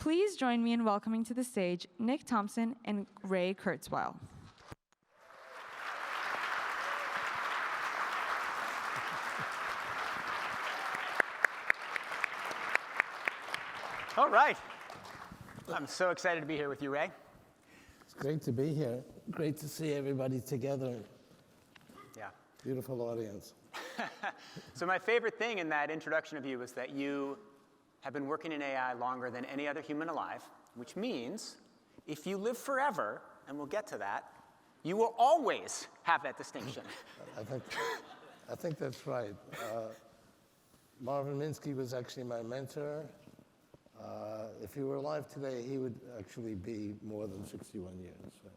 Please join me in welcoming to the stage Nick Thompson and Ray Kurzweil. All right. I'm so excited to be here with you, Ray. It's great to be here. Great to see everybody together. Yeah. Beautiful audience. So my favorite thing in that introduction of you was that you have been working in AI longer than any other human alive, which means if you live forever, and we'll get to that, you will always have that distinction. I think that's right. Marvin Minsky was actually my mentor. If he were alive today, he would actually be more than 61 years. So.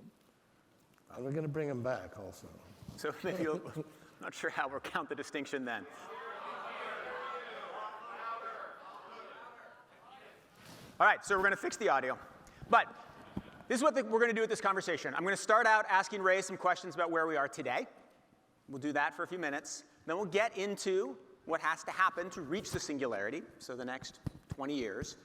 And we're going to bring him back also. So maybe you'll, I'm not sure how we'll count the distinction then. All right, so we're going to fix the audio. But this is what we're going to do with this conversation. I'm going to start out asking Ray some questions about where we are today. We'll do that for a few minutes. Then we'll get into what has to happen to reach the singularity, so the next 20 years.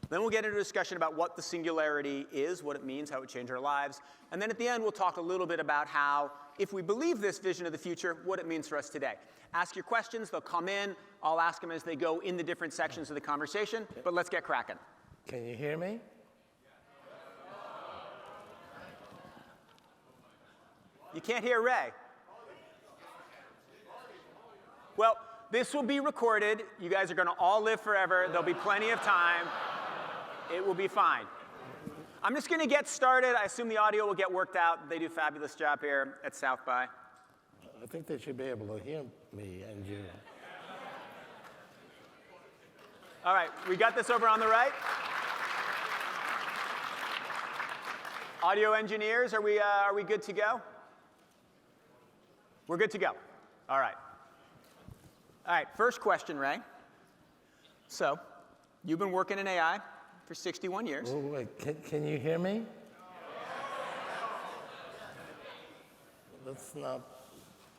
Then we'll get into a discussion about what the singularity is, what it means, how it would change our lives. And then at the end, we'll talk a little bit about how, if we believe this vision of the future, what it means for us today. Ask your questions. They'll come in. I'll ask them as they go in the different sections of the conversation. But let's get cracking. Can you hear me? You can't hear Ray. Well, this will be recorded. You guys are going to all live forever. There'll be plenty of time. It will be fine. I'm just going to get started. I assume the audio will get worked out. They do a fabulous job here at South by. I think they should be able to hear me and you. All right, we got this over on the right. Audio engineers, are we good to go? We're good to go. All right. All right, first question, Ray. So, you've been working in AI for 61 years. Oh, wait, can you hear me? Let's not.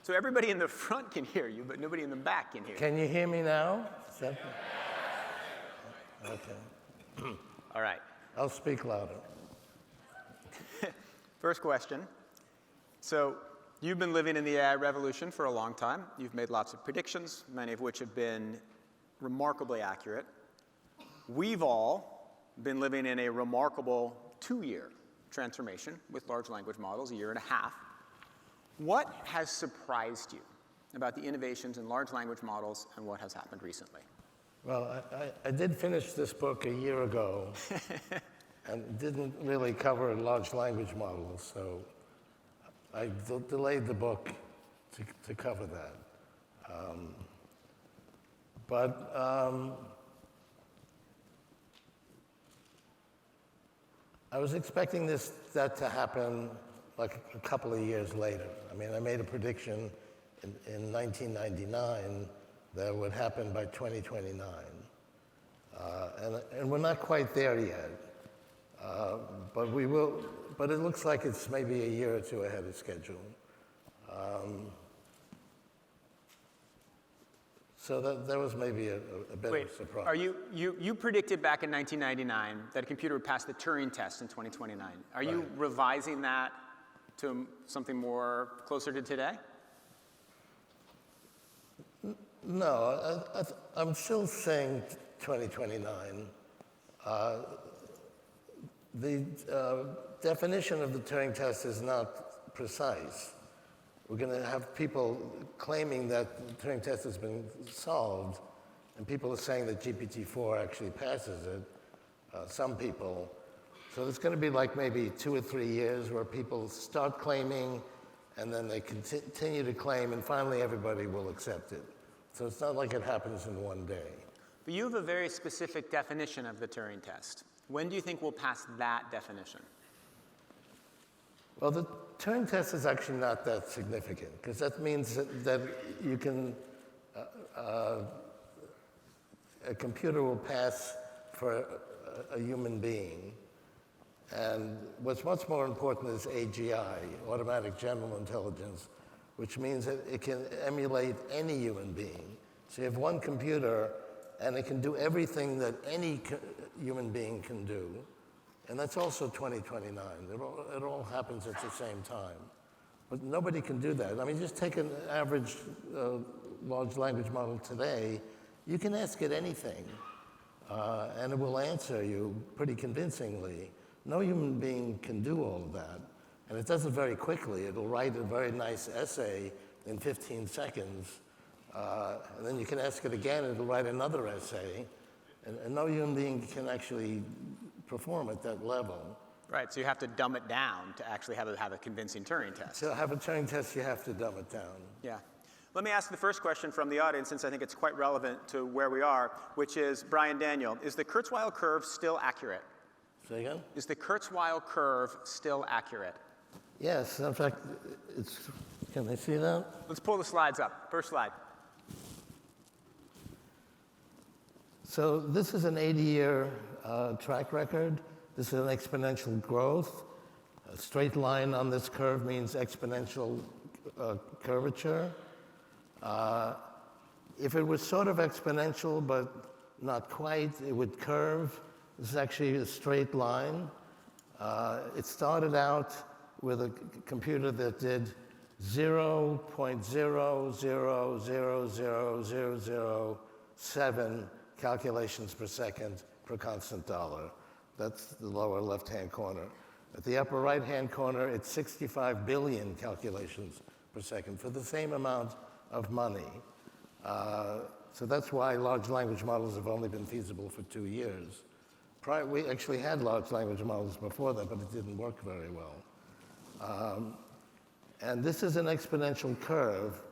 So everybody in the front can hear you, but nobody in the back can hear you. Can you hear me now? Okay. All right. I'll speak louder. First question. So, you've been living in the AI revolution for a long time. You've made lots of predictions, many of which have been remarkably accurate. We've all been living in a remarkable 2-year transformation with large language models, 1.5 years. What has surprised you about the innovations in large language models and what has happened recently? Well, I did finish this book a year ago and didn't really cover large language models, so I delayed the book to cover that. I was expecting that to happen like a couple of years later. I mean, I made a prediction in 1999 that would happen by 2029. And we're not quite there yet. But we will. But it looks like it's maybe a year or two ahead of schedule. So that was maybe a bit of a surprise. Are you predicted back in 1999 that a computer would pass the Turing test in 2029. Are you revising that to something more closer to today? No, I'm still saying 2029. The definition of the Turing test is not precise. We're going to have people claiming that the Turing test has been solved, and people are saying that GPT-4 actually passes it, some people. So it's going to be like maybe 2 or 3 years where people start claiming, and then they continue to claim, and finally everybody will accept it. So it's not like it happens in one day. But you have a very specific definition of the Turing test. When do you think we'll pass that definition? Well, the Turing test is actually not that significant, because that means that you can, a computer will pass for a human being. And what's much more important is AGI, automatic general intelligence, which means that it can emulate any human being. So you have one computer, and it can do everything that any human being can do. And that's also 2029. It all happens at the same time. But nobody can do that. I mean, just take an average large language model today. You can ask it anything, and it will answer you pretty convincingly. No human being can do all of that. And it does it very quickly. It'll write a very nice essay in 15 seconds. And then you can ask it again, and it'll write another essay. And no human being can actually perform at that level. Right, so you have to dumb it down to actually have a convincing Turing test. To have a Turing test, you have to dumb it down. Yeah. Let me ask the first question from the audience, since I think it's quite relevant to where we are, which is, Brian Daniel, is the Kurzweil curve still accurate? Say again? Is the Kurzweil curve still accurate? Yes, in fact, can they see that? Let's pull the slides up. First slide. So this is an 80-year track record. This is an exponential growth. A straight line on this curve means exponential curvature. If it was sort of exponential but not quite, it would curve. This is actually a straight line. It started out with a computer that did 0.0000007 calculations per second per constant dollar. That's the lower left-hand corner. At the upper right-hand corner, it's 65 billion calculations per second for the same amount of money. So that's why large language models have only been feasible for 2 years. We actually had large language models before that, but it didn't work very well. And this is an exponential curve.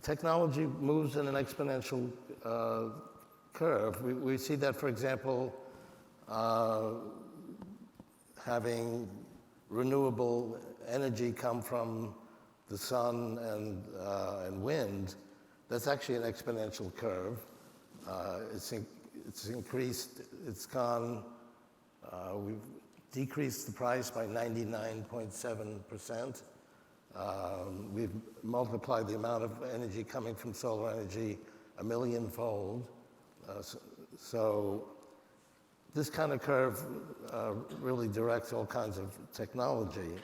Technology moves in an exponential curve. We see that, for example, having renewable energy come from the sun and wind. That's actually an exponential curve. It's increased, it's gone, we've decreased the price by 99.7%. We've multiplied the amount of energy coming from solar energy a millionfold. So this kind of curve really directs all kinds of technology.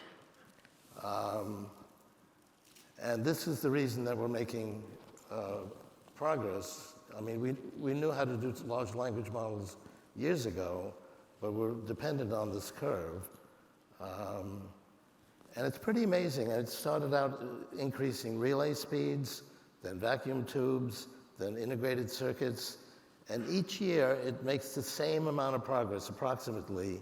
And this is the reason that we're making progress. I mean, we knew how to do large language models years ago, but we're dependent on this curve. And it's pretty amazing. And it started out increasing relay speeds, then vacuum tubes, then integrated circuits. And each year, it makes the same amount of progress, approximately,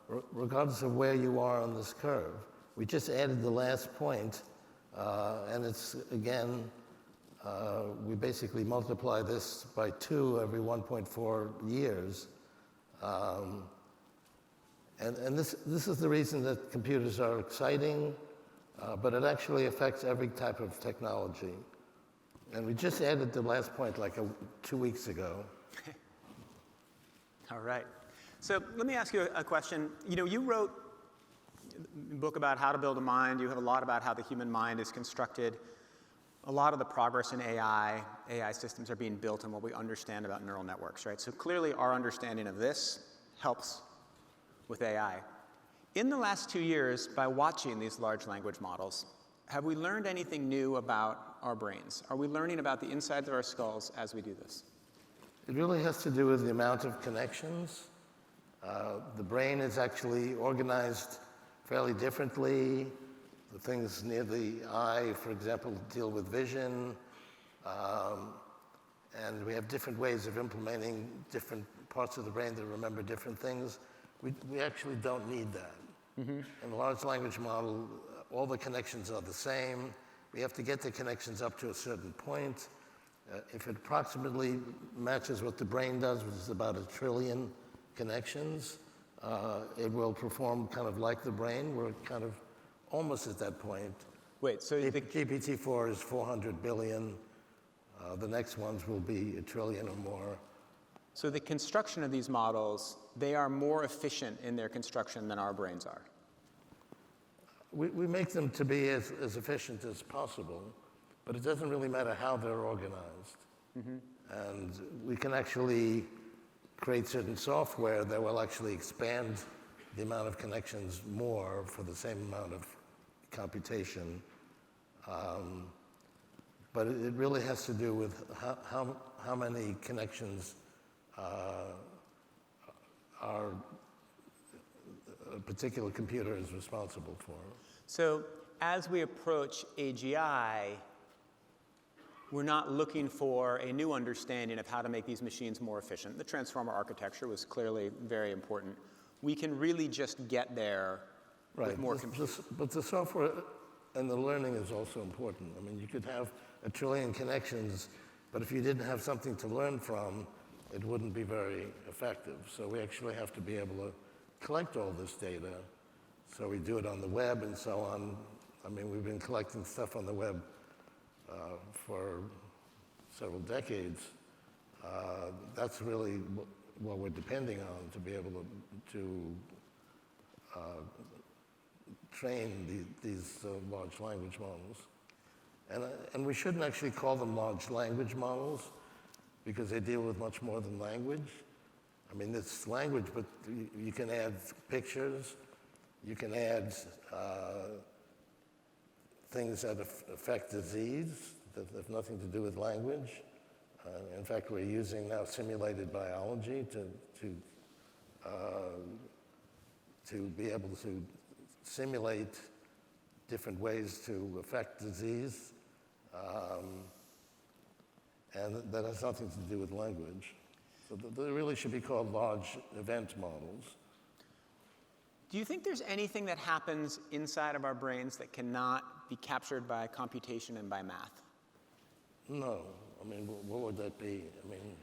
regardless of where you are on this curve. We just added the last point, and it's, again, we basically multiply this by 2 every 1.4 years. And this is the reason that computers are exciting, but it actually affects every type of technology. And we just added the last point like 2 weeks ago. All right. So let me ask you a question. You know, you wrote a book about how to build a mind. You have a lot about how the human mind is constructed. A lot of the progress in AI systems are being built on what we understand about neural networks, right? So clearly our understanding of this helps with AI. In the last 2 years, by watching these large language models, have we learned anything new about our brains? Are we learning about the insides of our skulls as we do this? It really has to do with the amount of connections. The brain is actually organized fairly differently. The things near the eye, for example, deal with vision. And we have different ways of implementing different parts of the brain that remember different things. We actually don't need that. Mm-hmm. In a large language model, all the connections are the same. We have to get the connections up to a certain point. If it approximately matches what the brain does, which is about 1 trillion connections, it will perform kind of like the brain. We're kind of almost at that point. Wait, so GPT-4 is 400 billion. The next ones will be 1 trillion or more. So the construction of these models, they are more efficient in their construction than our brains are. We make them to be as efficient as possible, but it doesn't really matter how they're organized. Mm-hmm. And we can actually create certain software that will actually expand the amount of connections more for the same amount of computation. But it really has to do with how many connections a particular computer is responsible for. So as we approach AGI, we're not looking for a new understanding of how to make these machines more efficient. The transformer architecture was clearly very important. We can really just get there with more compute. But the software and the learning is also important. I mean, you could have 1 trillion connections, but if you didn't have something to learn from, it wouldn't be very effective. So we actually have to be able to collect all this data. So we do it on the web and so on. I mean, we've been collecting stuff on the web for several decades. That's really what we're depending on to be able to train these large language models. And we shouldn't actually call them large language models because they deal with much more than language. I mean, it's language, but you can add pictures, you can add things that affect disease that have nothing to do with language. In fact, we're using now simulated biology to be able to simulate different ways to affect disease, and that has nothing to do with language. So they really should be called large event models. Do you think there's anything that happens inside of our brains that cannot be captured by computation and by math? No. I mean, what would that be? I mean,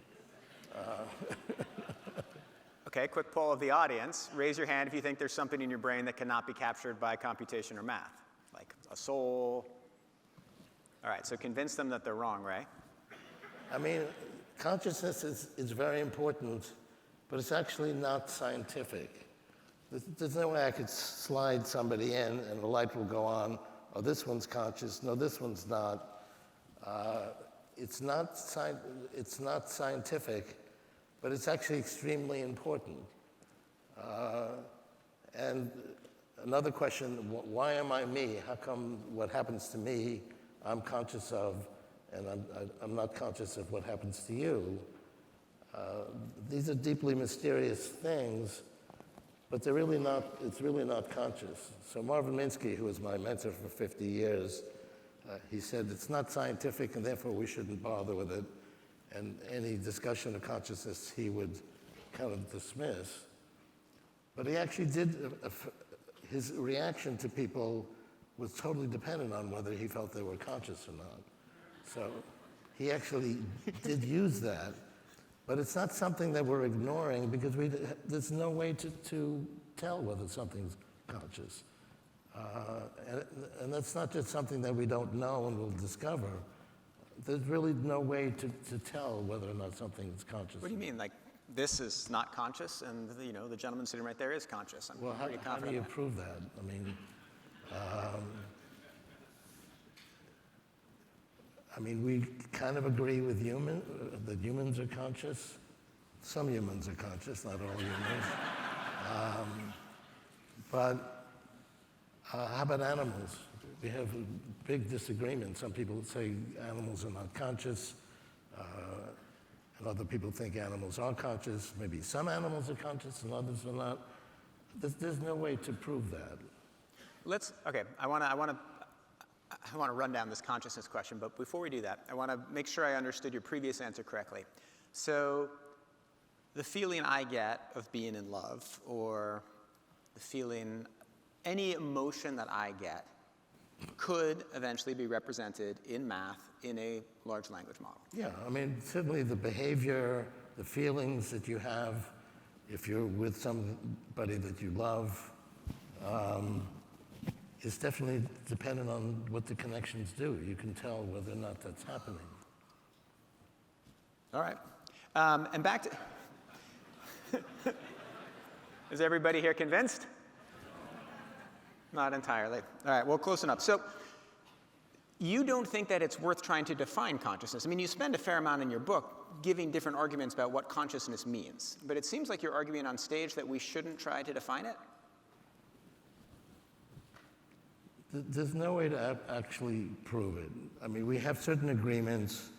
Okay, quick poll of the audience. Raise your hand if you think there's something in your brain that cannot be captured by computation or math, like a soul. All right, so convince them that they're wrong, Ray. I mean, consciousness is very important, but it's actually not scientific. There's no way I could slide somebody in and the light will go on. Oh, this one's conscious. No, this one's not. It's not scientific, but it's actually extremely important. And another question, why am I me? How come what happens to me I'm conscious of, and I'm not conscious of what happens to you? These are deeply mysterious things, but they're really not, it's really not conscious. So Marvin Minsky, who was my mentor for 50 years, he said it's not scientific and therefore we shouldn't bother with it. And any discussion of consciousness he would kind of dismiss. But he actually did, his reaction to people was totally dependent on whether he felt they were conscious or not. So he actually did use that. But it's not something that we're ignoring because there's no way to tell whether something's conscious. And that's not just something that we don't know and we'll discover. There's really no way to tell whether or not something is conscious. What do you mean? Like, this is not conscious, and the gentleman sitting right there is conscious. I'm pretty confident. How do you prove that? I mean, we kind of agree with that humans are conscious. Some humans are conscious, not all humans. But how about animals? We have a big disagreement. Some people say animals are not conscious, and other people think animals are conscious. Maybe some animals are conscious and others are not. There's no way to prove that. Okay, I want to run down this consciousness question, but before we do that, I want to make sure I understood your previous answer correctly. So the feeling I get of being in love, or the feeling, any emotion that I get, could eventually be represented in math in a large language model. Yeah, I mean, certainly the behavior, the feelings that you have if you're with somebody that you love is definitely dependent on what the connections do. You can tell whether or not that's happening. All right. And back to... Is everybody here convinced? Not entirely. All right, well, close enough. So you don't think that it's worth trying to define consciousness. I mean, you spend a fair amount in your book giving different arguments about what consciousness means. But it seems like you're arguing on stage that we shouldn't try to define it. There's no way to actually prove it. I mean, we have certain agreements.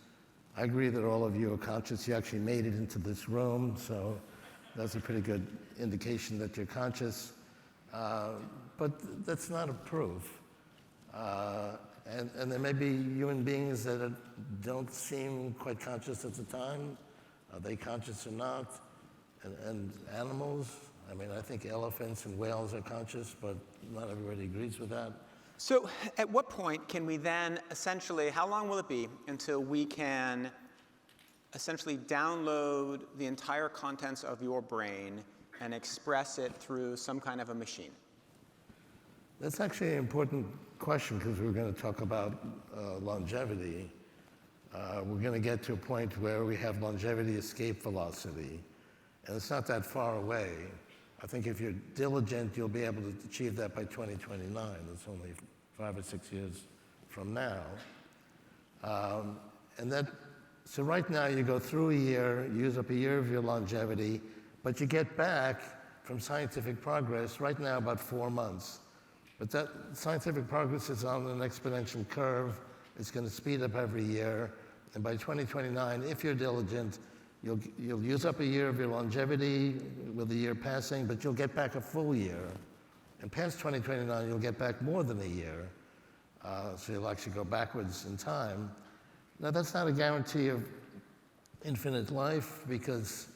I agree that all of you are conscious. You actually made it into this room, so that's a pretty good indication that you're conscious. But that's not a proof. And there may be human beings that don't seem quite conscious at the time. Are they conscious or not? And animals, I mean, I think elephants and whales are conscious, but not everybody agrees with that. So at what point can we then essentially, how long will it be until we can essentially download the entire contents of your brain and express it through some kind of a machine? That's actually an important question because we're going to talk about longevity. We're going to get to a point where we have longevity escape velocity, and it's not that far away. I think if you're diligent, you'll be able to achieve that by 2029. That's only 5 or 6 years from now. So right now you go through a year, use up a year of your longevity, but you get back from scientific progress right now about 4 months. But that scientific progress is on an exponential curve. It's going to speed up every year. And by 2029, if you're diligent, you'll use up a year of your longevity with the year passing, but you'll get back a full year. And past 2029, you'll get back more than a year. So you'll actually go backwards in time. Now, that's not a guarantee of infinite life because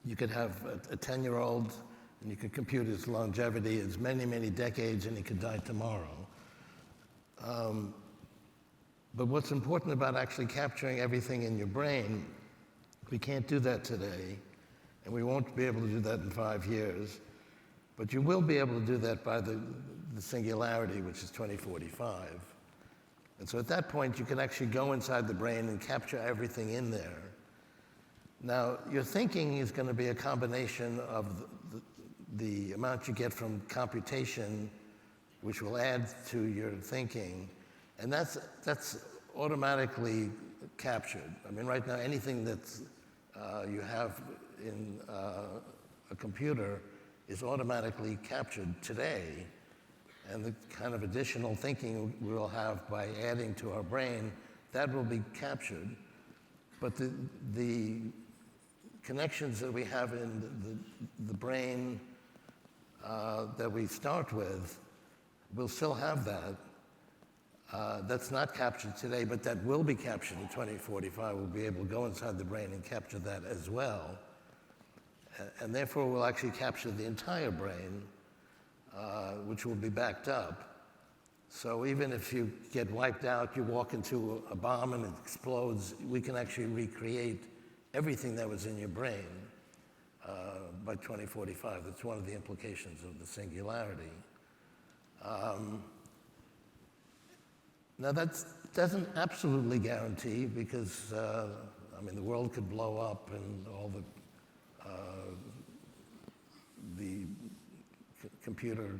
you could have a 10-year-old and you could compute his longevity as many, many decades, and he could die tomorrow. But what's important about actually capturing everything in your brain, we can't do that today, and we won't be able to do that in 5 years. But you will be able to do that by the singularity, which is 2045. And so at that point, you can actually go inside the brain and capture everything in there. Now, your thinking is going to be a combination of the amount you get from computation, which will add to your thinking, and that's automatically captured. I mean, right now, anything that you have in a computer is automatically captured today, and the kind of additional thinking we'll have by adding to our brain, that will be captured. But the connections that we have in the brain that we start with, we'll still have that. That's not captured today, but that will be captured in 2045. We'll be able to go inside the brain and capture that as well. And therefore, we'll actually capture the entire brain, which will be backed up. So even if you get wiped out, you walk into a bomb and it explodes, we can actually recreate everything that was in your brain by 2045. That's one of the implications of the singularity. Now that doesn't absolutely guarantee because, I mean, the world could blow up and all the computer,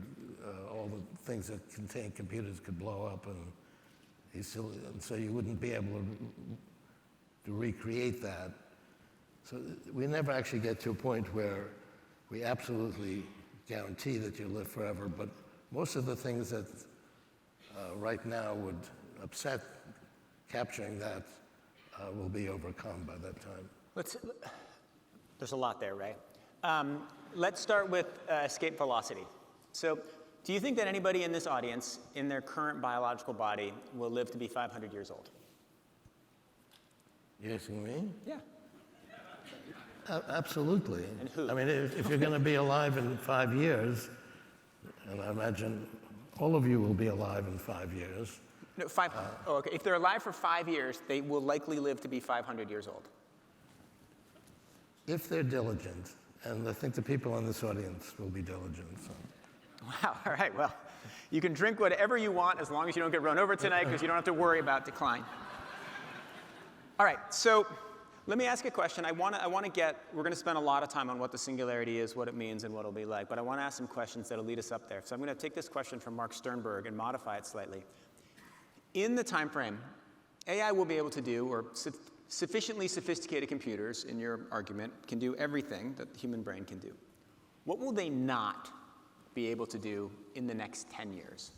all the things that contain computers could blow up and so you wouldn't be able to recreate that. So we never actually get to a point where we absolutely guarantee that you live forever, but most of the things that right now would upset capturing that will be overcome by that time. There's a lot there, Ray. Let's start with escape velocity. So do you think that anybody in this audience, in their current biological body, will live to be 500 years old? You asking me? Yeah. Absolutely. And who? I mean, if you're going to be alive in 5 years, and I imagine all of you will be alive in 5 years. No, okay. If they're alive for 5 years, they will likely live to be 500 years old. If they're diligent, and I think the people in this audience will be diligent. So. Wow, all right, well, you can drink whatever you want as long as you don't get run over tonight because you don't have to worry about decline. All right, so Let me ask a question. we're going to spend a lot of time on what the singularity is, what it means, and what it'll be like, but I want to ask some questions that'll lead us up there. So I'm going to take this question from Mark Sternberg and modify it slightly. In the time frame, AI will be able to do, or sufficiently sophisticated computers, in your argument, can do everything that the human brain can do. What will they not be able to do in the next 10 years?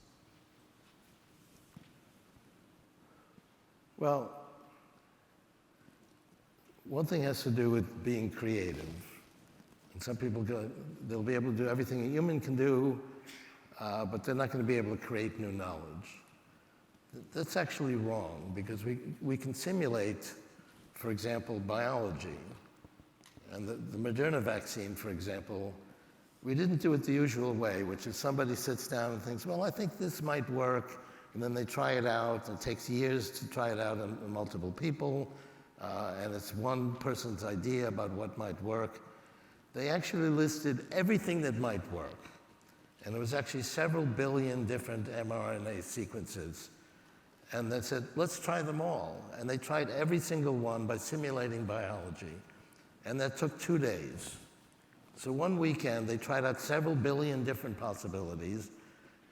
Well, one thing has to do with being creative. And some people they'll be able to do everything a human can do, but they're not going to be able to create new knowledge. That's actually wrong, because we can simulate, for example, biology. And the Moderna vaccine, for example, we didn't do it the usual way, which is somebody sits down and thinks, well, I think this might work, and then they try it out, and it takes years to try it out on multiple people, and it's one person's idea about what might work. They actually listed everything that might work, and there was actually several billion different mRNA sequences, and they said, let's try them all. And they tried every single one by simulating biology, and that took 2 days. So one weekend, they tried out several billion different possibilities,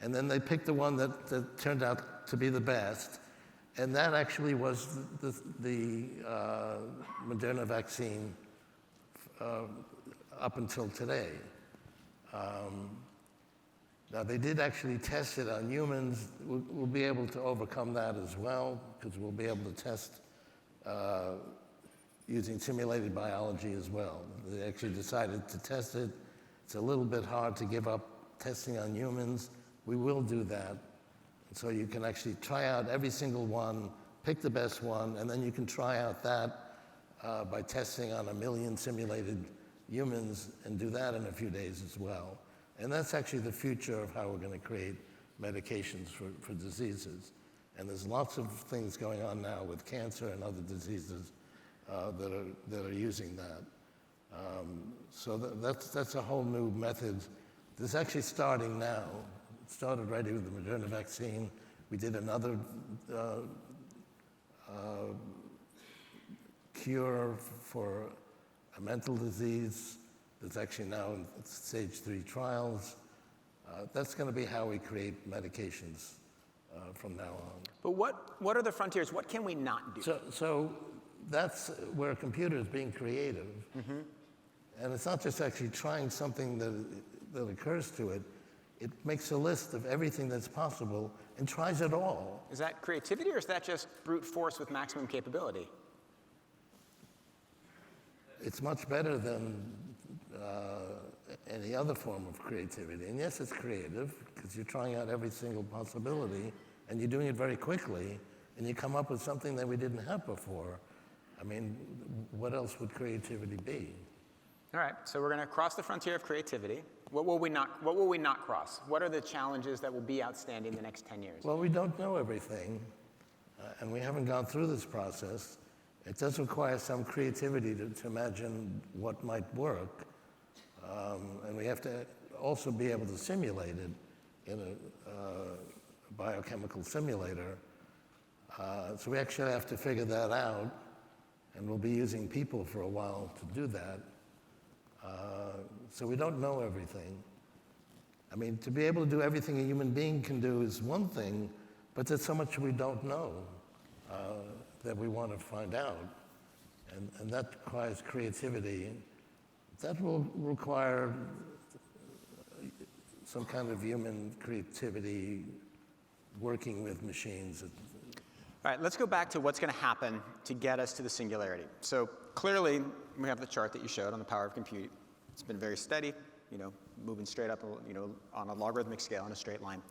and then they picked the one that turned out to be the best, and that actually was the Moderna vaccine up until today. Now, they did actually test it on humans. We'll be able to overcome that as well, because we'll be able to test using simulated biology as well. They actually decided to test it. It's a little bit hard to give up testing on humans. We will do that. So you can actually try out every single one, pick the best one, and then you can try out that by testing on 1 million simulated humans and do that in a few days as well. And that's actually the future of how we're going to create medications for diseases. And there's lots of things going on now with cancer and other diseases that are using that. So that's a whole new method. This is actually starting now. It started already with the Moderna vaccine. We did another cure for a mental disease that's actually now in stage 3 trials. That's going to be how we create medications from now on. But what are the frontiers? What can we not do? So that's where a computer is being creative. Mm-hmm. And it's not just actually trying something that occurs to it. It makes a list of everything that's possible and tries it all. Is that creativity, or is that just brute force with maximum capability? It's much better than any other form of creativity. And yes, it's creative, because you're trying out every single possibility, and you're doing it very quickly, and you come up with something that we didn't have before. I mean, what else would creativity be? All right, so we're going to cross the frontier of creativity. What will we not cross? What are the challenges that will be outstanding in the next 10 years? Well, we don't know everything, and we haven't gone through this process. It does require some creativity to imagine what might work, and we have to also be able to simulate it in a biochemical simulator. So we actually have to figure that out, and we'll be using people for a while to do that. So we don't know everything. I mean, to be able to do everything a human being can do is one thing, but there's so much we don't know that we want to find out. And that requires creativity. That will require some kind of human creativity working with machines. All right, let's go back to what's going to happen to get us to the singularity. So clearly, we have the chart that you showed on the power of compute. It's been very steady, moving straight up, on a logarithmic scale in a straight line.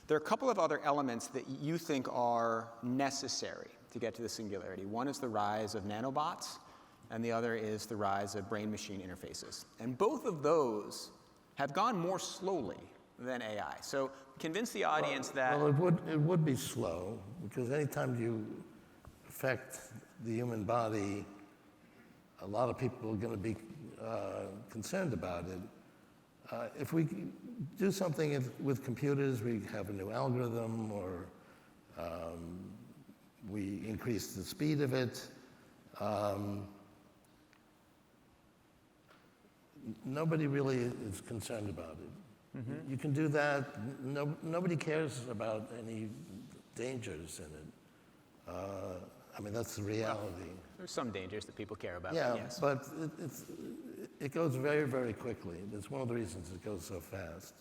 There are a couple of other elements that you think are necessary to get to the singularity. One is the rise of nanobots, and the other is the rise of brain-machine interfaces. And both of those have gone more slowly than AI. So convince the audience that... Well, it would be slow, because anytime you affect the human body, a lot of people are going to be concerned about it. If we do something with computers, we have a new algorithm, or we increase the speed of it, nobody really is concerned about it. You can do that. Nobody cares about any dangers in it. I mean, that's the reality. There's some dangers that people care about. Yeah, Yes. but it goes very, very quickly. That's one of the reasons it goes so fast.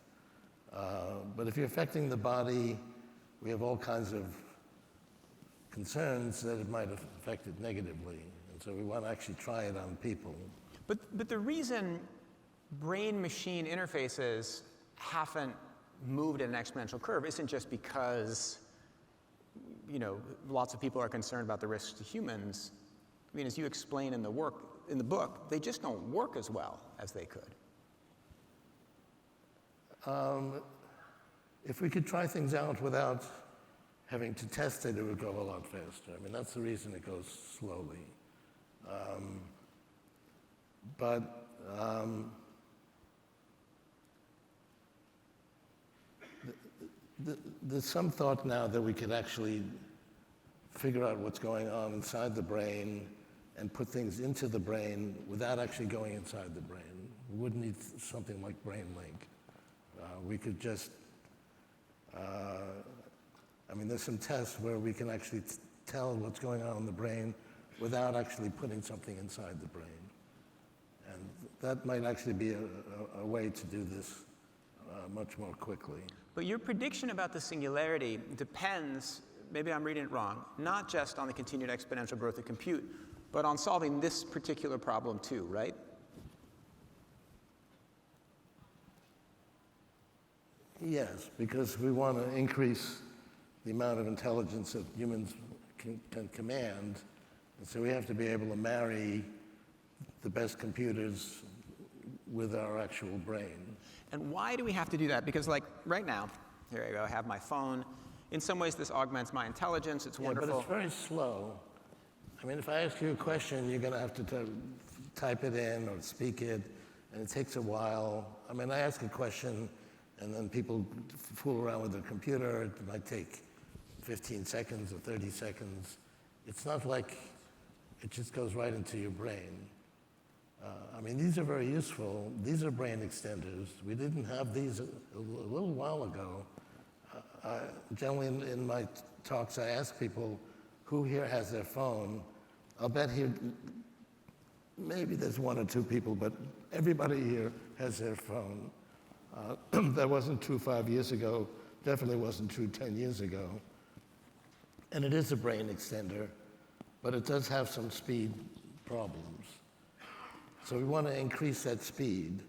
But if you're affecting the body, we have all kinds of concerns that it might affect it negatively. And so we want to actually try it on people. But the reason brain-machine interfaces haven't moved at an exponential curve isn't just because, you know, lots of people are concerned about the risks to humans. I mean, as you explain in the book, they just don't work as well as they could. If we could try things out without having to test it, it would go a lot faster. I mean, that's the reason it goes slowly. There's some thought now that we could actually figure out what's going on inside the brain and put things into the brain without actually going inside the brain. We wouldn't need something like BrainLink. We could just, I mean, there's some tests where we can actually tell what's going on in the brain without actually putting something inside the brain. And that might actually be a way to do this much more quickly. But your prediction about the singularity depends, maybe I'm reading it wrong, not just on the continued exponential growth of compute, but on solving this particular problem too, right? Yes, because we want to increase the amount of intelligence that humans can command. And so we have to be able to marry the best computers with our actual brain. And why do we have to do that? Because like right now, here I go, I have my phone. In some ways this augments my intelligence, it's wonderful. But it's very slow. I mean, if I ask you a question, you're going to have to type it in or speak it, and it takes a while. I mean, I ask a question, and then people fool around with their computer. It might take 15 seconds or 30 seconds. It's not like it just goes right into your brain. I mean, these are very useful. These are brain extenders. We didn't have these a little while ago. Generally, in my talks, I ask people, who here has their phone? I'll bet here, maybe there's one or two people, but everybody here has their phone. That wasn't true 5 years ago, definitely wasn't true 10 years ago. And it is a brain extender, but it does have some speed problems. So we want to increase that speed.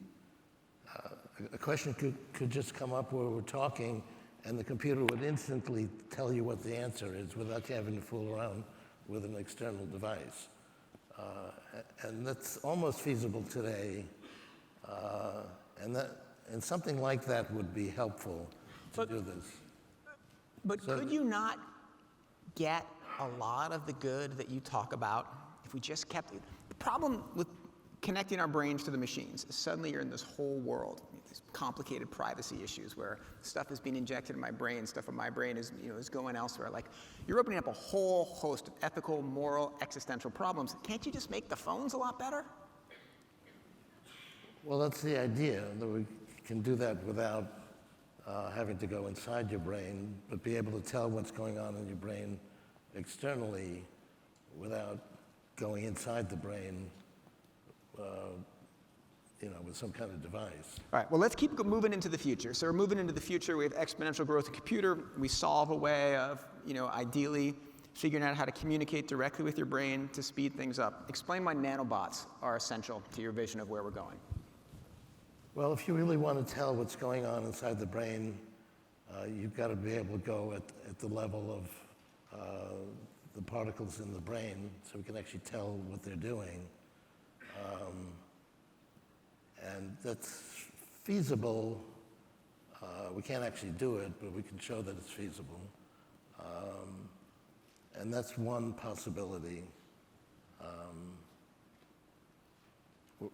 A question could just come up where we're talking, and the computer would instantly tell you what the answer is without you having to fool around with an external device. And that's almost feasible today. And something like that would be helpful to do this. But could you not get a lot of the good that you talk about if we just kept it? The problem with connecting our brains to the machines is suddenly you're in this whole world, these complicated privacy issues where stuff is being injected in my brain, stuff in my brain is going elsewhere. Like, you're opening up a whole host of ethical, moral, existential problems. Can't you just make the phones a lot better? Well, that's the idea, that we can do that without having to go inside your brain, but be able to tell what's going on in your brain externally without going inside the brain, with some kind of device. All right, well, let's keep moving into the future. So we're moving into the future. We have exponential growth of computer. We solve a way of, ideally figuring out how to communicate directly with your brain to speed things up. Explain why nanobots are essential to your vision of where we're going. Well, if you really want to tell what's going on inside the brain, you've got to be able to go at the level of the particles in the brain so we can actually tell what they're doing. And that's feasible. We can't actually do it, but we can show that it's feasible. And that's one possibility.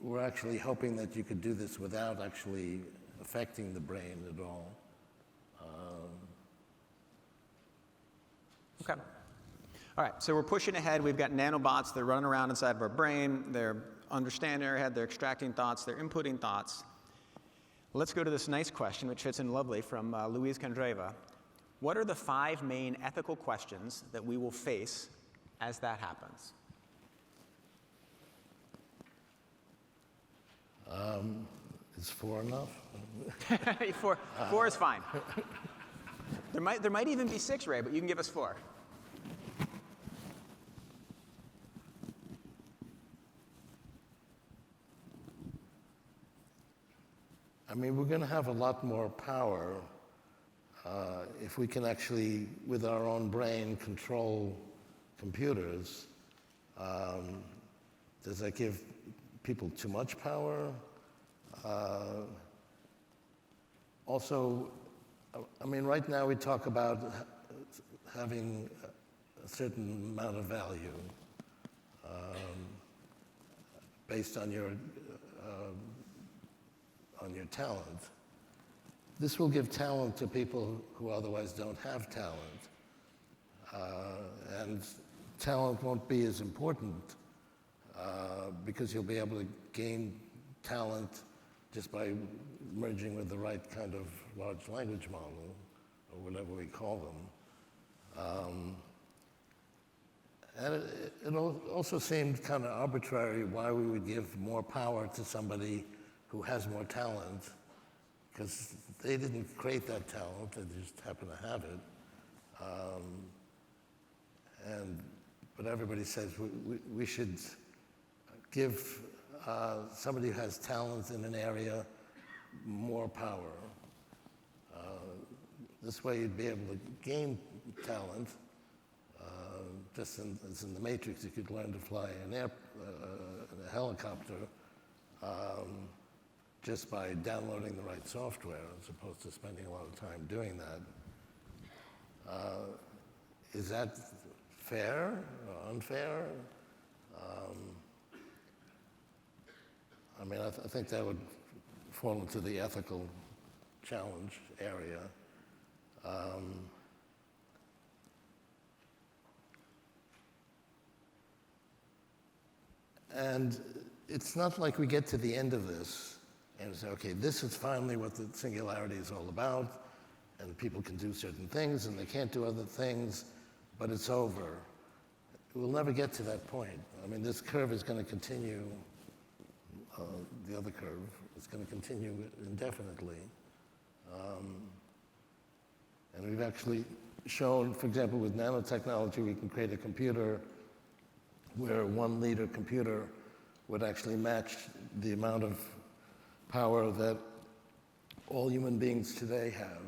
We're actually hoping that you could do this without actually affecting the brain at all. Okay. All right, so we're pushing ahead. We've got nanobots. They're running around inside of our brain. They're understanding in their head, they're extracting thoughts, they're inputting thoughts. Let's go to this nice question, which fits in lovely, from Louise Kandreva. What are the 5 main ethical questions that we will face as that happens? Is 4 enough? 4 is fine. There might even be 6, Ray, but you can give us 4. I mean, we're going to have a lot more power if we can actually, with our own brain, control computers. Does that give people too much power? Also, I mean, right now we talk about having a certain amount of value based on your talent. This will give talent to people who otherwise don't have talent. And talent won't be as important because you'll be able to gain talent just by merging with the right kind of large language model, or whatever we call them. And it also seemed kind of arbitrary why we would give more power to somebody who has more talent, because they didn't create that talent, they just happen to have it. But everybody says we should give somebody who has talent in an area more power. This way you'd be able to gain talent. Just as in the Matrix, you could learn to fly a helicopter just by downloading the right software, as opposed to spending a lot of time doing that. Is that fair or unfair? I mean, I think that would fall into the ethical challenge area. And it's not like we get to the end of this and say, okay, this is finally what the singularity is all about, and people can do certain things and they can't do other things, but it's over. We'll never get to that point. I mean, this curve is going to continue, the other curve is going to continue indefinitely. And we've actually shown, for example, with nanotechnology, we can create a computer where a 1-liter computer would actually match the amount of power that all human beings today have,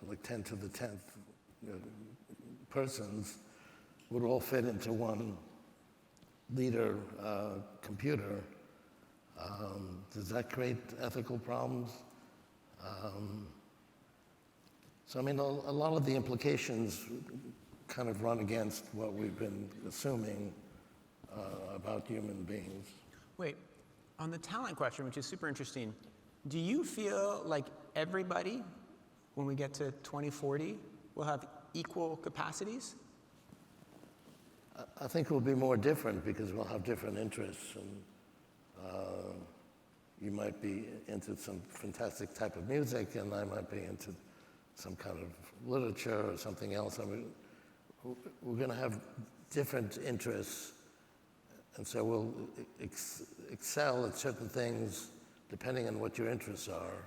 like 10 to the 10th persons, would all fit into 1-liter computer. Does that create ethical problems? So I mean, a lot of the implications kind of run against what we've been assuming about human beings. Wait, on the talent question, which is super interesting, do you feel like everybody, when we get to 2040, will have equal capacities? I think it will be more different because we'll have different interests, and you might be into some fantastic type of music, and I might be into some kind of literature or something else. I mean, we're going to have different interests, and so we'll excel at certain things depending on what your interests are.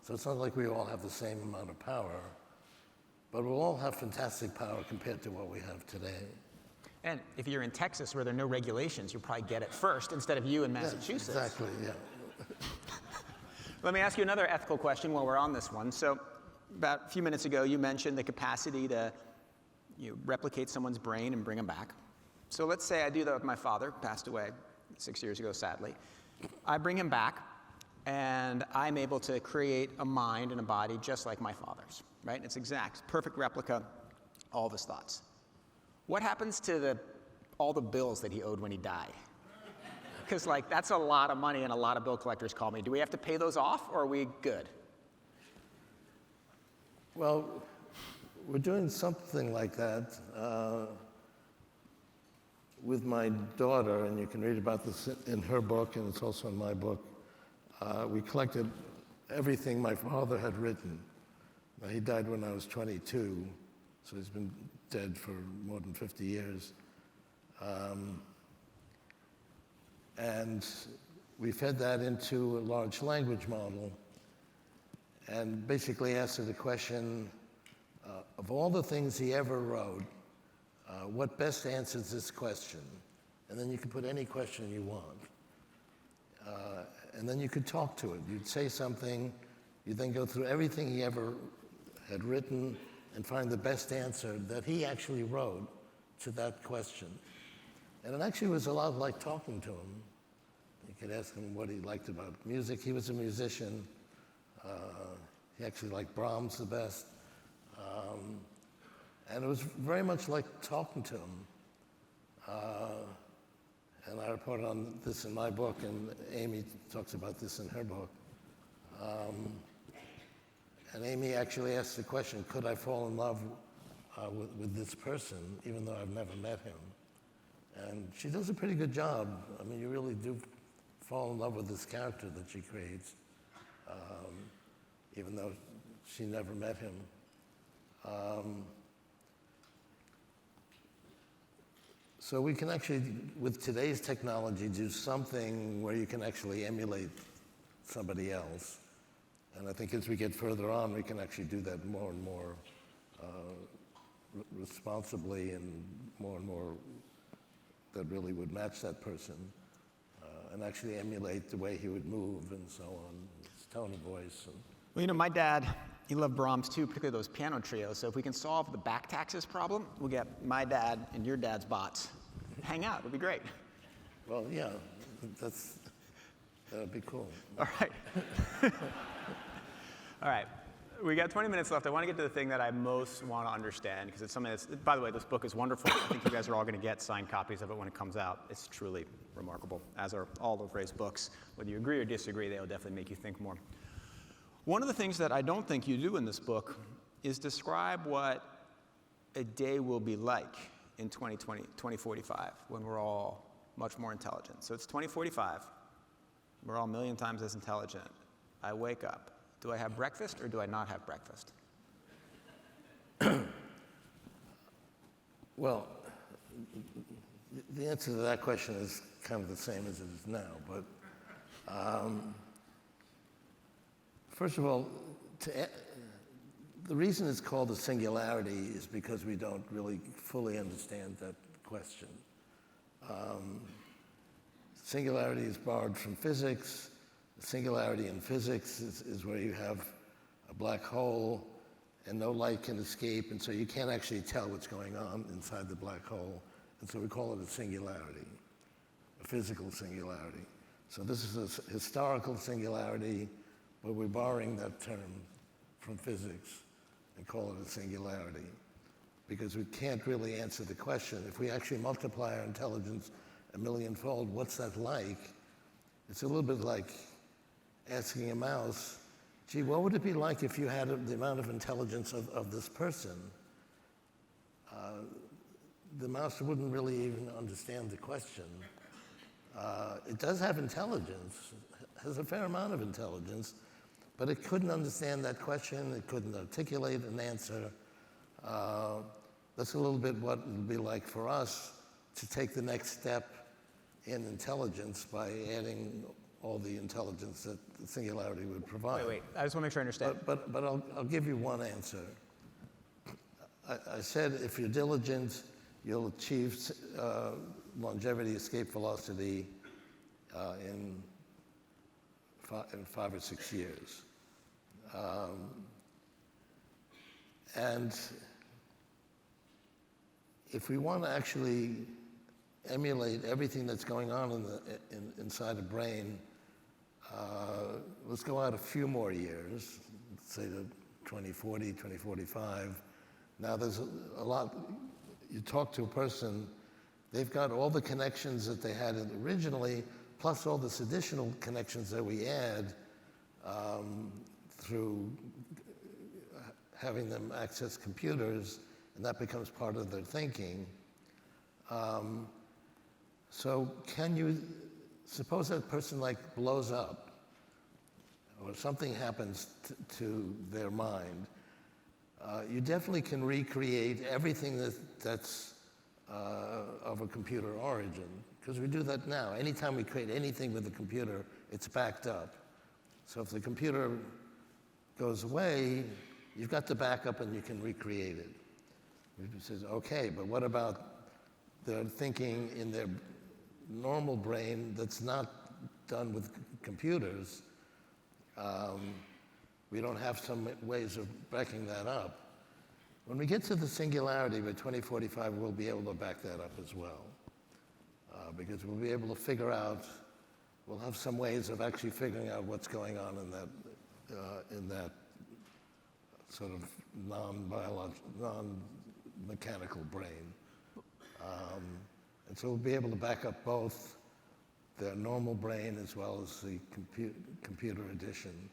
So it's not like we all have the same amount of power, but we'll all have fantastic power compared to what we have today. And if you're in Texas where there are no regulations, you'll probably get it first instead of you in Massachusetts. Yeah, exactly, yeah. Let me ask you another ethical question while we're on this one. So about a few minutes ago, you mentioned the capacity to replicate someone's brain and bring them back. So let's say I do that with my father, passed away 6 years ago, sadly. I bring him back, and I'm able to create a mind and a body just like my father's, right? It's exact, perfect replica, all of his thoughts. What happens to all the bills that he owed when he died? Because that's a lot of money, and a lot of bill collectors call me. Do we have to pay those off, or are we good? Well, we're doing something like that. with my daughter, and you can read about this in her book, and it's also in my book. We collected everything my father had written. Now, he died when I was 22, so he's been dead for more than 50 years. And we fed that into a large language model and basically asked it the question, of all the things he ever wrote, what best answers this question? And then you can put any question you want. And then you could talk to it. You'd say something, you'd then go through everything he ever had written and find the best answer that he actually wrote to that question. And it actually was a lot like talking to him. You could ask him what he liked about music. He was a musician. He actually liked Brahms the best. And it was very much like talking to him. And I report on this in my book, and Amy talks about this in her book. And Amy actually asked the question, could I fall in love with this person, even though I've never met him? And she does a pretty good job. I mean, you really do fall in love with this character that she creates, even though she never met him. So we can actually, with today's technology, do something where you can actually emulate somebody else. And I think as we get further on, we can actually do that more and more responsibly and more that really would match that person, and actually emulate the way he would move and so on, his tone of voice. Well, you know, my dad, he loved Brahms too, particularly those piano trios. So if we can solve the back taxes problem, we'll get my dad and your dad's bots. Hang out, it'd be great. Well, yeah, that would be cool. All right. All right. We got 20 minutes left. I want to get to the thing that I most want to understand, because it's something that's, by the way, this book is wonderful. I think you guys are all going to get signed copies of it when it comes out. It's truly remarkable, as are all of Ray's books. Whether you agree or disagree, they'll definitely make you think more. One of the things that I don't think you do in this book is describe what a day will be like in 2045, when we're all much more intelligent. So it's 2045. We're all a million times as intelligent. I wake up. Do I have breakfast or do I not have breakfast? Well, the answer to that question is kind of the same as it is now. But first of all, the reason it's called a singularity is because we don't really fully understand that question. Singularity is borrowed from physics. The singularity in physics is where you have a black hole and no light can escape, and so you can't actually tell what's going on inside the black hole. And so we call it a singularity, a physical singularity. So this is a historical singularity, but we're borrowing that term from physics and call it a singularity, because we can't really answer the question. If we actually multiply our intelligence a millionfold, what's that like? It's a little bit like asking a mouse, gee, what would it be like if you had the amount of intelligence of this person? The mouse wouldn't really even understand the question. It does have intelligence, has a fair amount of intelligence, but it couldn't understand that question. It couldn't articulate an answer. That's a little bit what it would be like for us to take the next step in intelligence by adding all the intelligence that the singularity would provide. Wait. I just want to make sure I understand. But I'll give you one answer. I said if you're diligent, you'll achieve longevity escape velocity in 5 or 6 years. And if we want to actually emulate everything that's going on inside a brain, let's go out a few more years, say to 2040, 2045. Now there's a lot, you talk to a person, they've got all the connections that they had originally, plus all this additional connections that we add through having them access computers, and that becomes part of their thinking. So can you, suppose that person like blows up, or something happens to their mind, you definitely can recreate everything that's of a computer origin, because we do that now. Anytime we create anything with a computer, it's backed up. So if the computer goes away, you've got the backup and you can recreate it. It says, okay, but what about their thinking in their normal brain that's not done with computers? We don't have some ways of backing that up. When we get to the singularity by 2045, we'll be able to back that up as well. Because we'll be able to figure out, we'll have some ways of actually figuring out what's going on in that sort of non-mechanical brain. And so we'll be able to back up both their normal brain as well as the computer edition.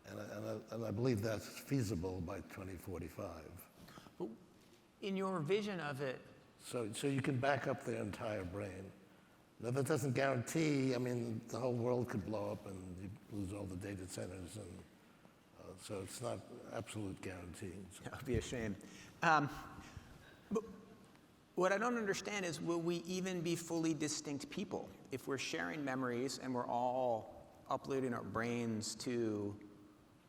And I believe that's feasible by 2045. But in your vision of it, So you can back up their entire brain. Now that doesn't guarantee, I mean, the whole world could blow up and you lose all the data centers, and so it's not absolute guarantee. that would be a shame. But what I don't understand is, will we even be fully distinct people if we're sharing memories and we're all uploading our brains to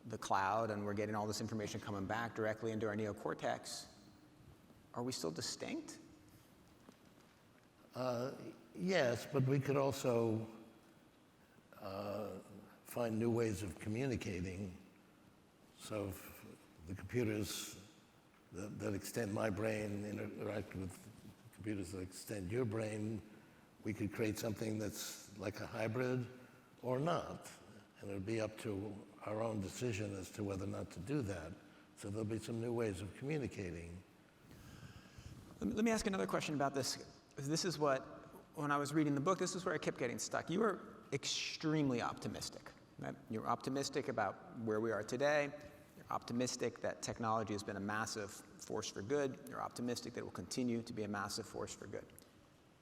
the cloud and we're getting all this information coming back directly into our neocortex? Are we still distinct? Yes, but we could also find new ways of communicating. So if the computers that extend my brain interact with computers that extend your brain, we could create something that's like a hybrid or not. And it would be up to our own decision as to whether or not to do that. So there'll be some new ways of communicating. Let me ask another question about this. This is what, when I was reading the book, this is where I kept getting stuck. You were extremely optimistic. Right? You're optimistic about where we are today. You're optimistic that technology has been a massive force for good. You're optimistic that it will continue to be a massive force for good.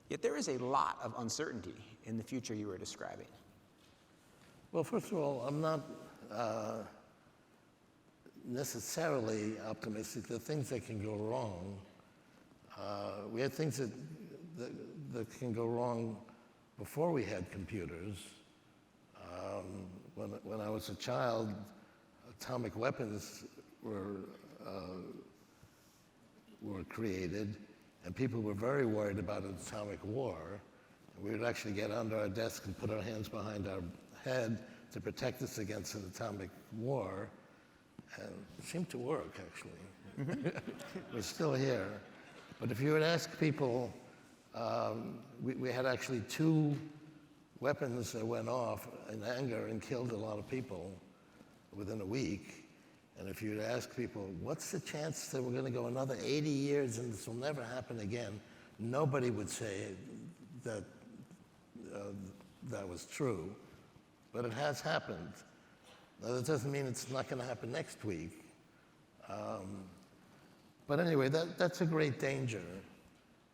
Yet there is a lot of uncertainty in the future you were describing. Well, first of all, I'm not necessarily optimistic. There are things that can go wrong. We had things that can go wrong before we had computers. When I was a child, atomic weapons were created, and people were very worried about an atomic war. We would actually get under our desk and put our hands behind our head to protect us against an atomic war, and it seemed to work, actually. We're still here. But if you would ask people, we had actually 2 weapons that went off in anger and killed a lot of people within a week. And if you would ask people, what's the chance that we're going to go another 80 years and this will never happen again, nobody would say that that was true. But it has happened. Now, that doesn't mean it's not going to happen next week. But anyway, that's a great danger.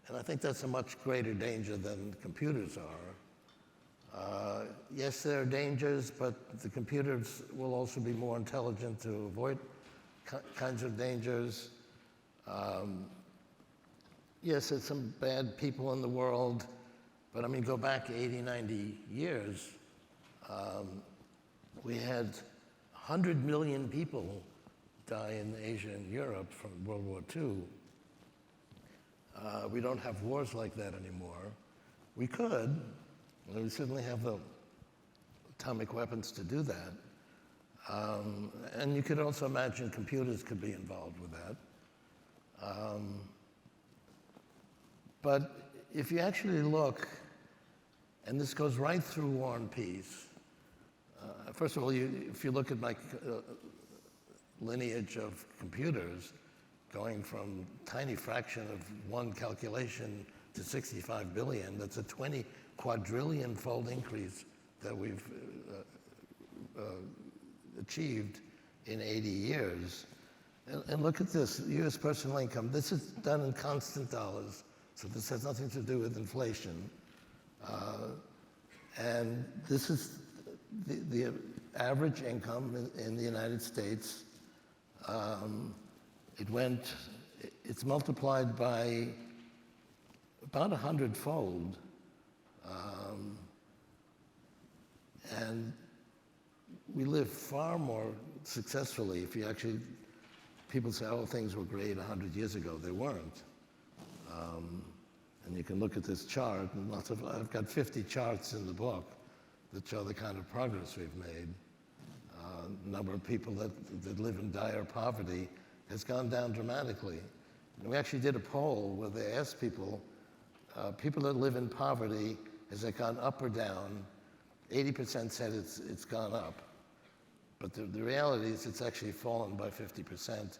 And I think that's a much greater danger than computers are. Yes, there are dangers, but the computers will also be more intelligent to avoid kinds of dangers. Yes, there's some bad people in the world, but I mean, go back 80, 90 years. We had 100 million people die in Asia and Europe from World War II. We don't have wars like that anymore. We could, and we certainly have the atomic weapons to do that. And you could also imagine computers could be involved with that. But if you actually look, and this goes right through War and Peace. First of all, if you look at my lineage of computers, going from a tiny fraction of one calculation to 65 billion, that's a 20 quadrillion fold increase that we've achieved in 80 years. And look at this, US personal income. This is done in constant dollars. So this has nothing to do with inflation. And this is the average income in the United States. It's multiplied by about 100-fold. And we live far more successfully if you actually, people say, oh, things were great 100 years ago. They weren't. And you can look at this chart, and I've got 50 charts in the book that show the kind of progress we've made. Number of people that live in dire poverty has gone down dramatically. And we actually did a poll where they asked people, people that live in poverty, has it gone up or down? 80% said it's gone up. But the reality is it's actually fallen by 50%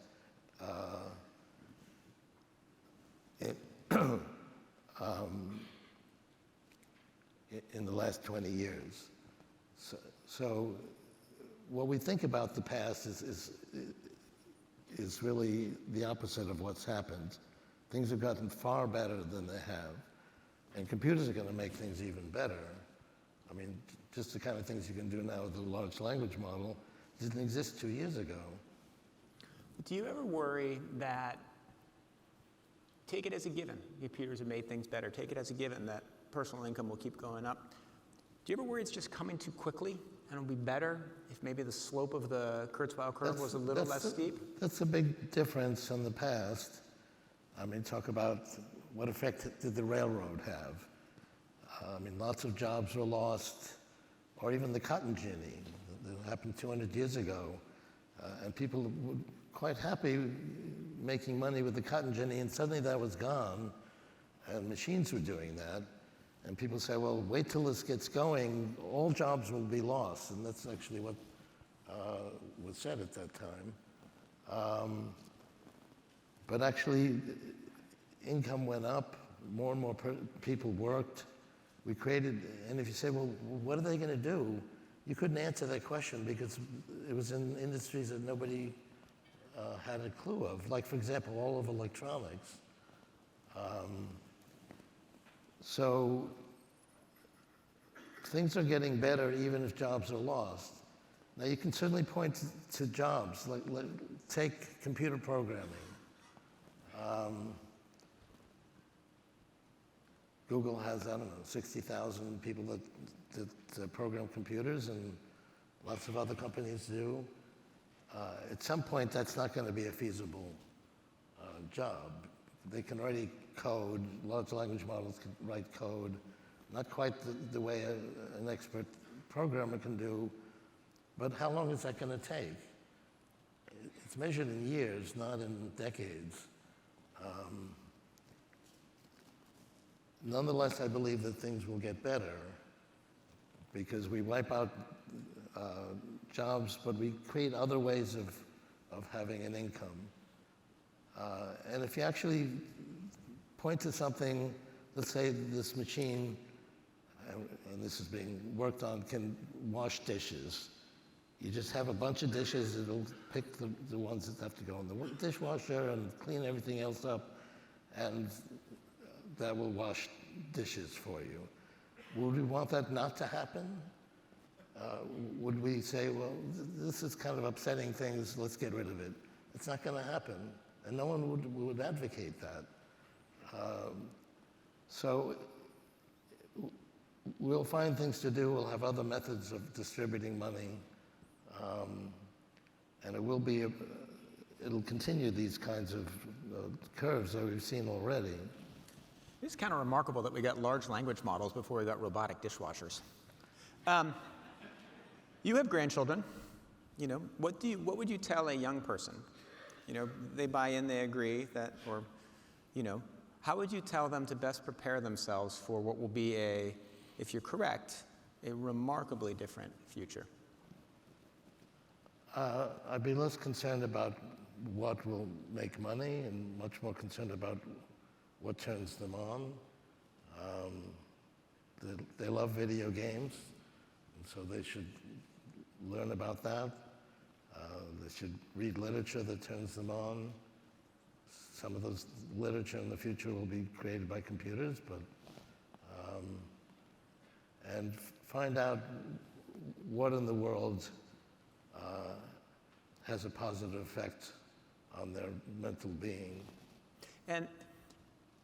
in the last 20 years. So what we think about the past is really the opposite of what's happened. Things have gotten far better than they have. And computers are going to make things even better. I mean, just the kind of things you can do now with a large language model didn't exist 2 years ago. Do you ever worry that, take it as a given, computers have made things better, take it as a given that personal income will keep going up. Do you ever worry it's just coming too quickly and it'll be better if maybe the slope of the Kurzweil curve was a little less steep? That's a big difference from the past. I mean, talk about what effect did the railroad have? I mean, lots of jobs were lost, or even the cotton ginny that happened 200 years ago. And people were quite happy making money with the cotton ginny, and suddenly that was gone, and machines were doing that. And people say, well, wait till this gets going, all jobs will be lost. And that's actually what was said at that time. But actually, income went up, more and more people worked. We created, and if you say, well, what are they going to do? You couldn't answer that question because it was in industries that nobody had a clue of. Like, for example, all of electronics. So things are getting better even if jobs are lost. Now, you can certainly point to jobs, like take computer programming. Google has, I don't know, 60,000 people that program computers, and lots of other companies do. At some point, that's not going to be a feasible job. They can already code. Large language models can write code. Not quite the way an expert programmer can do, but how long is that going to take? It's measured in years, not in decades. Nonetheless, I believe that things will get better because we wipe out jobs, but we create other ways of having an income. And if you actually point to something, let's say this machine, and this is being worked on, can wash dishes. You just have a bunch of dishes, it'll pick the ones that have to go in the dishwasher and clean everything else up, and that will wash dishes for you. Would we want that not to happen? Would we say, well, this is kind of upsetting things, let's get rid of it? It's not going to happen, and no one would advocate that. So we'll find things to do, we'll have other methods of distributing money, and it'll continue these kinds of curves that we've seen already. It's kind of remarkable that we got large language models before we got robotic dishwashers. You have grandchildren. You know, what would you tell a young person? You know, they buy in, they agree that, or, you know, how would you tell them to best prepare themselves for what will be if you're correct, a remarkably different future? I'd be less concerned about what will make money and much more concerned about what turns them on. They love video games, and so they should learn about that. They should read literature that turns them on. some of those literature in the future will be created by computers, but and find out what in the world has a positive effect on their mental being. And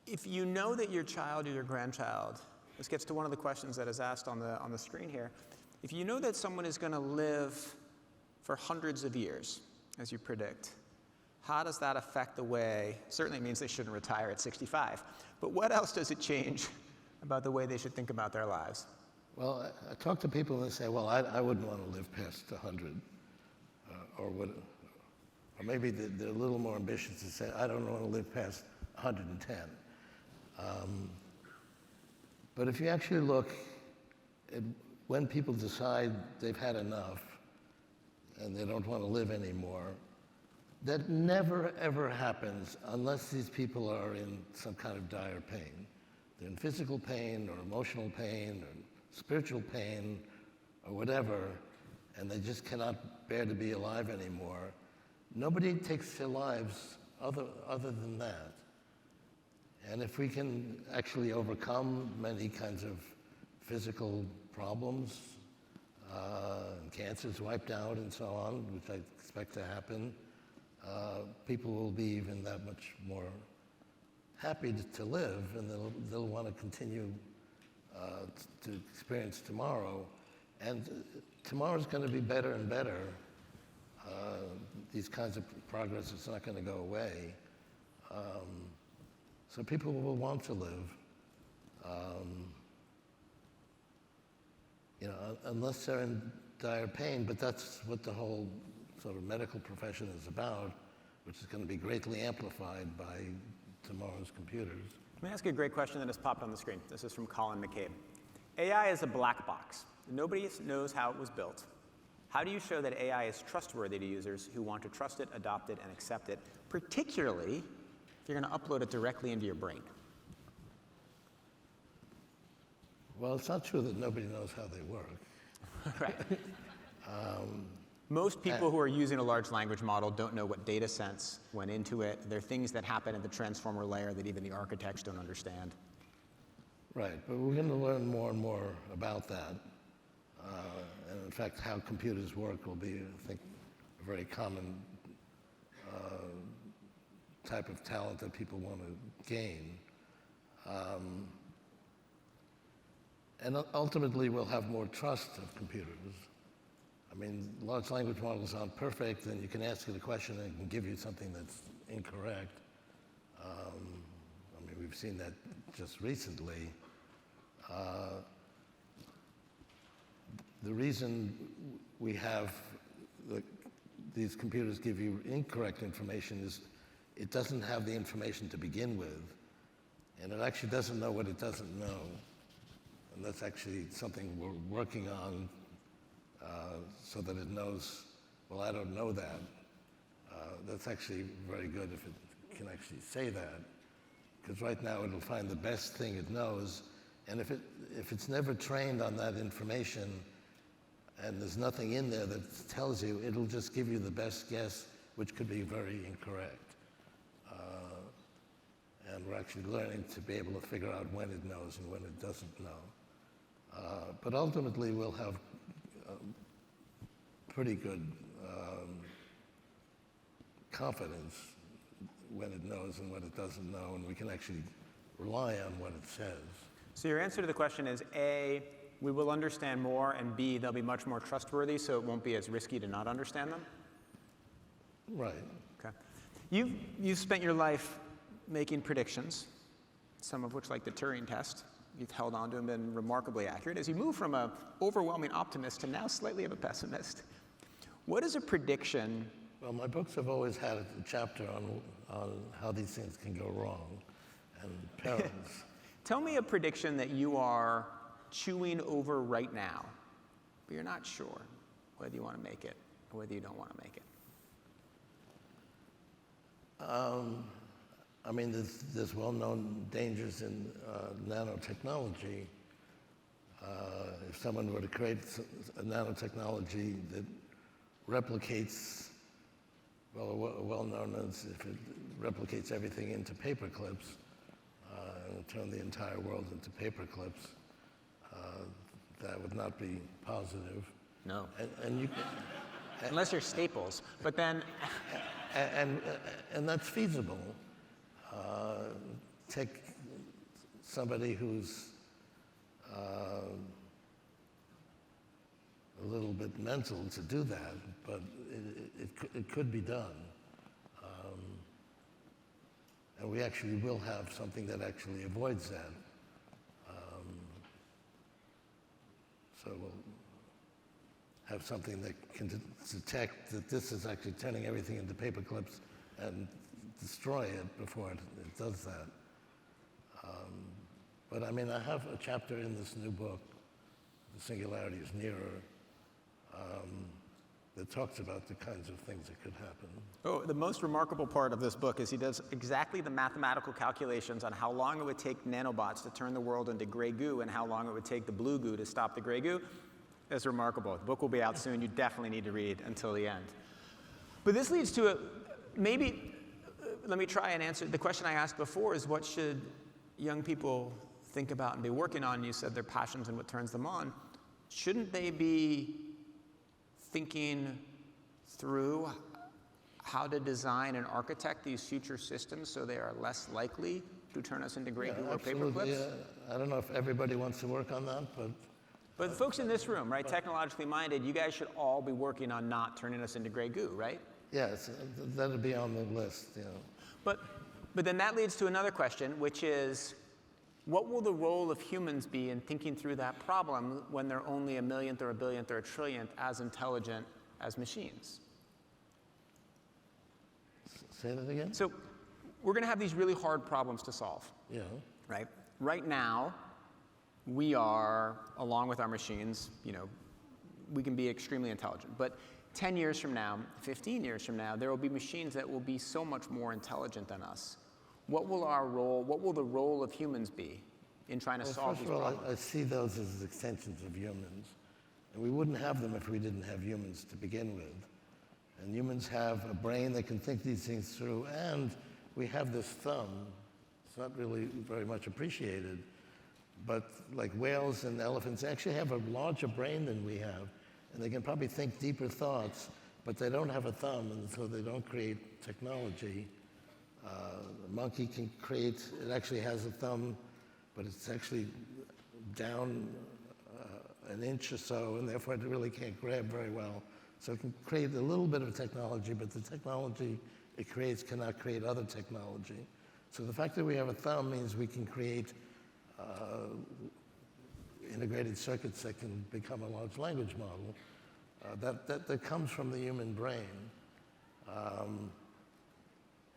if you know that your child or your grandchild, this gets to one of the questions that is asked on the screen here, if you know that someone is going to live for hundreds of years, as you predict, how does that affect the way, certainly it means they shouldn't retire at 65, but what else does it change about the way they should think about their lives? Well, I talk to people and they say, well, I wouldn't want to live past 100, or maybe they're a little more ambitious to say, I don't want to live past 110. But if you actually look at when people decide they've had enough and they don't want to live anymore, that never, ever happens unless these people are in some kind of dire pain. They're in physical pain or emotional pain or spiritual pain or whatever, and they just cannot bear to be alive anymore. Nobody takes their lives other than that. And if we can actually overcome many kinds of physical problems, and cancers wiped out and so on, which I expect to happen, people will be even that much more happy to live, and they'll want to continue to experience tomorrow. And tomorrow's going to be better and better. These kinds of progress is not going to go away. So people will want to live, unless they're in dire pain, but that's what the whole sort of medical profession is about, which is going to be greatly amplified by tomorrow's computers. Let me ask you a great question that has popped on the screen. This is from Colin McCabe. AI is a black box. Nobody knows how it was built. How do you show that AI is trustworthy to users who want to trust it, adopt it, and accept it, particularly if you're going to upload it directly into your brain? Well, it's not true that nobody knows how they work. Right. Most people who are using a large language model don't know what data sense went into it. There are things that happen at the transformer layer that even the architects don't understand. Right, but we're going to learn more and more about that. And in fact, how computers work will be, I think, a very common type of talent that people want to gain. And ultimately, we'll have more trust of computers. I mean, large language models aren't perfect, and you can ask it a question and it can give you something that's incorrect. I mean, we've seen that just recently. The reason we have these computers give you incorrect information is it doesn't have the information to begin with, and it actually doesn't know what it doesn't know. And that's actually something we're working on so that it knows, well, I don't know that. That's actually very good if it can actually say that, because right now it'll find the best thing it knows, and if it's never trained on that information and there's nothing in there that tells you, it'll just give you the best guess, which could be very incorrect. And we're actually learning to be able to figure out when it knows and when it doesn't know. But ultimately, we'll have pretty good confidence when it knows and when it doesn't know, and we can actually rely on what it says. So your answer to the question is A, we will understand more, and B, they'll be much more trustworthy, so it won't be as risky to not understand them? Right. Okay. You've spent your life making predictions, some of which, like the Turing test, you've held on to and been remarkably accurate. As you move from an overwhelming optimist to now slightly of a pessimist, what is a prediction? Well, my books have always had a chapter on how these things can go wrong, and parents. Tell me a prediction that you are chewing over right now, but you're not sure whether you want to make it or whether you don't want to make it. I mean, there's well-known dangers in nanotechnology. If someone were to create a nanotechnology that replicates well known as if it replicates everything into paper clips, and turn the entire world into paper clips, that would not be positive. No. And you, unless you're Staples. But then, and that's feasible. Take somebody who's a little bit mental to do that, but it could be done. And we actually will have something that actually avoids that. So we'll have something that can detect that this is actually turning everything into paper clips and destroy it before it does that. But I mean, I have a chapter in this new book, The Singularity is Nearer, that talks about the kinds of things that could happen. oh, the most remarkable part of this book is he does exactly the mathematical calculations on how long it would take nanobots to turn the world into gray goo and how long it would take the blue goo to stop the gray goo. That's remarkable. The book will be out soon. You definitely need to read until the end. But this leads to let me try and answer the question I asked before is what should young people think about and be working on? You said their passions and what turns them on. Shouldn't they be thinking through how to design and architect these future systems so they are less likely to turn us into gray goo or paper clips? Yeah. I don't know if everybody wants to work on that, But the folks in this room, right, technologically minded, you guys should all be working on not turning us into gray goo, right? yes, that'd be on the list. You know. But then that leads to another question, which is, what will the role of humans be in thinking through that problem when they're only a millionth or a billionth or a trillionth as intelligent as machines? Say that again? So we're going to have these really hard problems to solve, Yeah. right? Right now, we are, along with our machines, we can be extremely intelligent. But 10 years from now, 15 years from now, there will be machines that will be so much more intelligent than us. What will the role of humans be in trying to solve these problems? I see those as extensions of humans. And we wouldn't have them if we didn't have humans to begin with. And humans have a brain that can think these things through, and we have this thumb. It's not really very much appreciated, but like whales and elephants actually have a larger brain than we have, and they can probably think deeper thoughts, but they don't have a thumb, and so they don't create technology. A monkey can create, it actually has a thumb, but it's actually down an inch or so, and therefore it really can't grab very well. So it can create a little bit of technology, but the technology it creates cannot create other technology. So the fact that we have a thumb means we can create integrated circuits that can become a large language model. That comes from the human brain.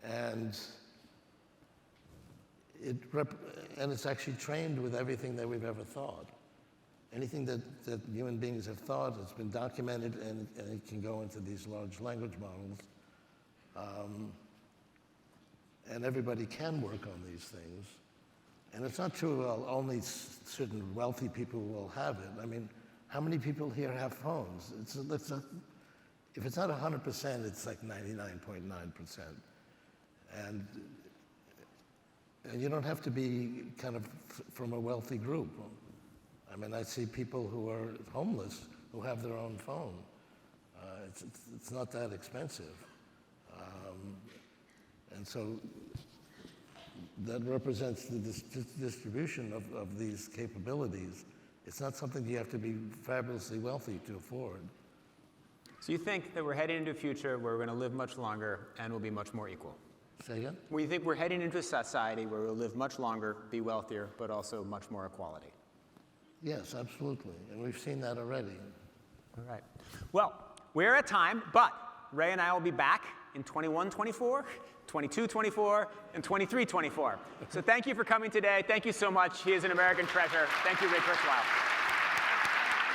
And it's actually trained with everything that we've ever thought. Anything that human beings have thought, it's been documented, and it can go into these large language models. And everybody can work on these things. And it's not true, well, only certain wealthy people will have it. I mean, how many people here have phones? If it's not 100%, it's like 99.9%. And you don't have to be kind of from a wealthy group. I mean, I see people who are homeless who have their own phone. It's not that expensive. And so that represents the distribution of these capabilities. It's not something you have to be fabulously wealthy to afford. So you think that we're heading into a future where we're going to live much longer and we'll be much more equal? Say again? Well, you think we're heading into a society where we'll live much longer, be wealthier, but also much more equality? Yes, absolutely. And we've seen that already. All right. Well, we're at time, but Ray and I will be back in 21-24, 22-24, and 23-24. So thank you for coming today. Thank you so much. He is an American treasure. Thank you, Ray Kurzweil.